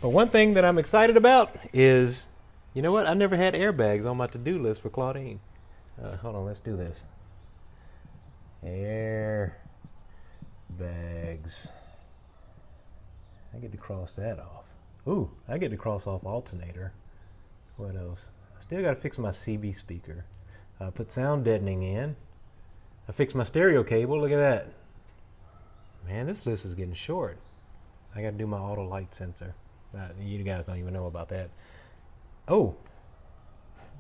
But one thing that I'm excited about is, you know what? I never had airbags on my to-do list for Claudine. Hold on, let's do this. Airbags. I get to cross that off. Ooh, I get to cross off alternator. What else? Still got to fix my CB speaker. Put sound deadening in. I fixed my stereo cable. Look at that. Man, this list is getting short. I got to do my auto light sensor. You guys don't even know about that. Oh,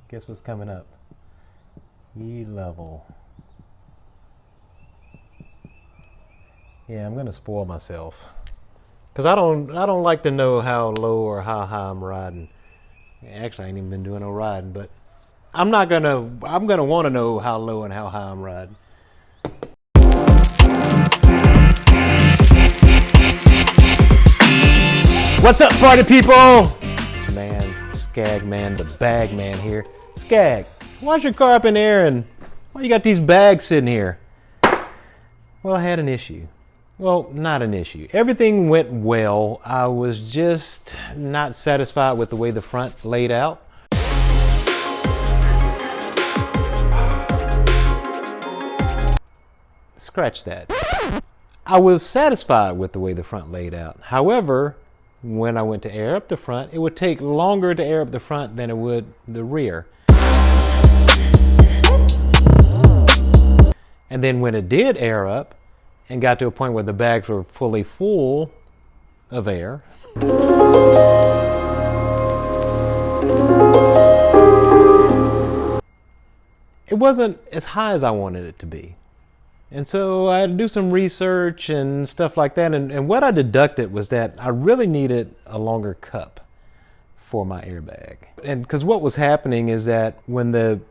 guess what's coming up? E-level. Yeah, I'm gonna spoil myself because I don't like to know how low or how high I'm riding. Actually, I ain't even been doing no riding, but I'm gonna want to know how low and how high I'm riding. What's up, party people? Man, Skag Man, the bag man here. Skag, why's your car up in the air and why you got these bags sitting here? Well, I had an issue. Well, not an issue. Everything went well. I was just not satisfied with the way the front laid out. Scratch that. I was satisfied with the way the front laid out. However, when I went to air up the front, it would take longer to air up the front than it would the rear. And then when it did air up and got to a point where the bags were fully full of air, it wasn't as high as I wanted it to be. And so I had to do some research and stuff like that. And what I deducted was that I really needed a longer cup for my airbag. And because what was happening is that when the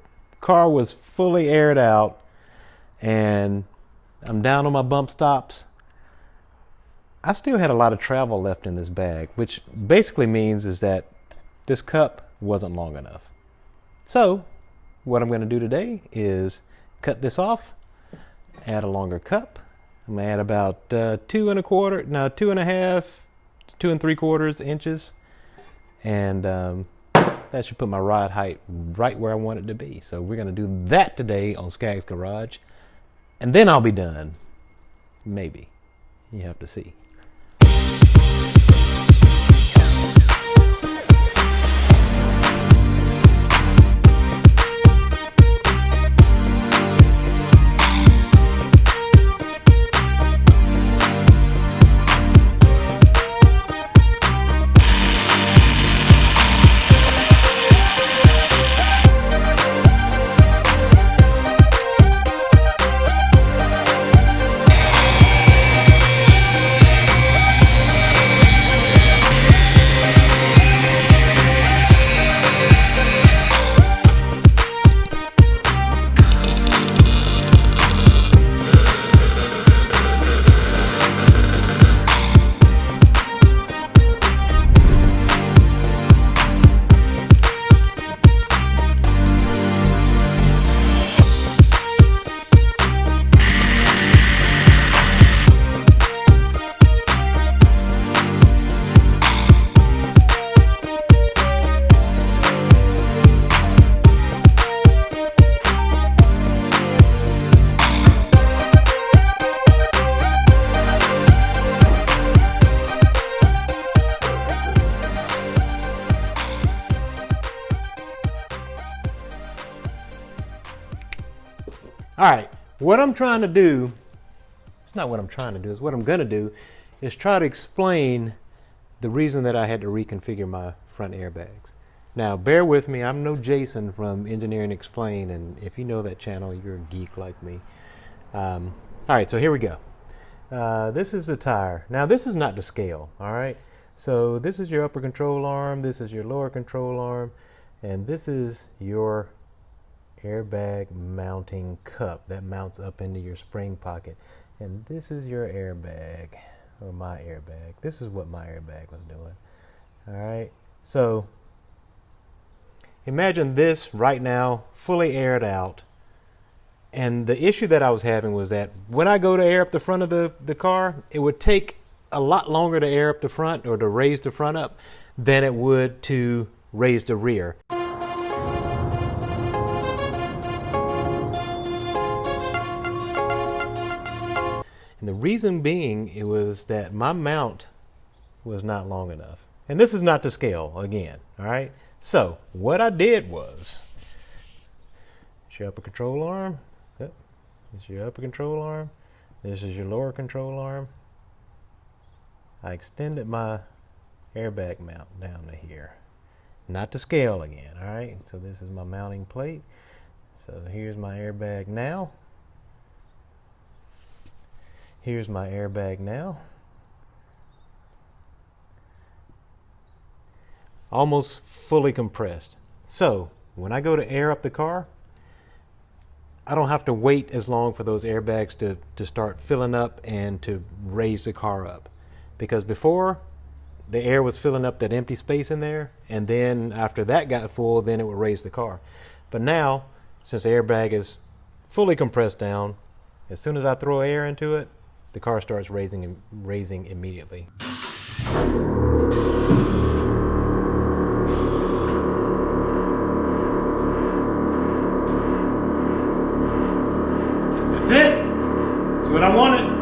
car was fully aired out and I'm down on my bump stops, I still had a lot of travel left in this bag, which basically means is that this cup wasn't long enough. So what I'm going to do today is cut this off, add a longer cup. I'm going to add about 2.25, 2.5, 2 3/4 inches. And that should put my ride height right where I want it to be. So we're going to do that today on Skag's Garage. And then I'll be done. Maybe. You have to see. All right, what I'm trying to do, it's not what I'm trying to do, it's what I'm gonna do, is try to explain the reason that I had to reconfigure my front airbags. Now, bear with me, I'm no Jason from Engineering Explained, and if you know that channel, you're a geek like me. All right, so here we go. This is the tire. Now, this is not to scale, all right? So this is your upper control arm, this is your lower control arm, and this is your airbag mounting cup that mounts up into your spring pocket. And this is your airbag, or my airbag. This is what my airbag was doing. All right, so imagine this right now, fully aired out. And the issue that I was having was that when I go to air up the front of the car, it would take a lot longer to air up the front or to raise the front up than it would to raise the rear. And the reason being, it was that my mount was not long enough. And this is not to scale again, all right? So what I did was, it's your upper control arm. Yep. This is your upper control arm. This is your lower control arm. I extended my airbag mount down to here. Not to scale again, all right? So this is my mounting plate. So here's my airbag now. Here's my airbag now. Almost fully compressed. So when I go to air up the car, I don't have to wait as long for those airbags to start filling up and to raise the car up. Because before, the air was filling up that empty space in there, and then after that got full, then it would raise the car. But now, since the airbag is fully compressed down, as soon as I throw air into it, the car starts raising immediately. That's it. That's what I wanted.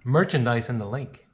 Merchandise in the link.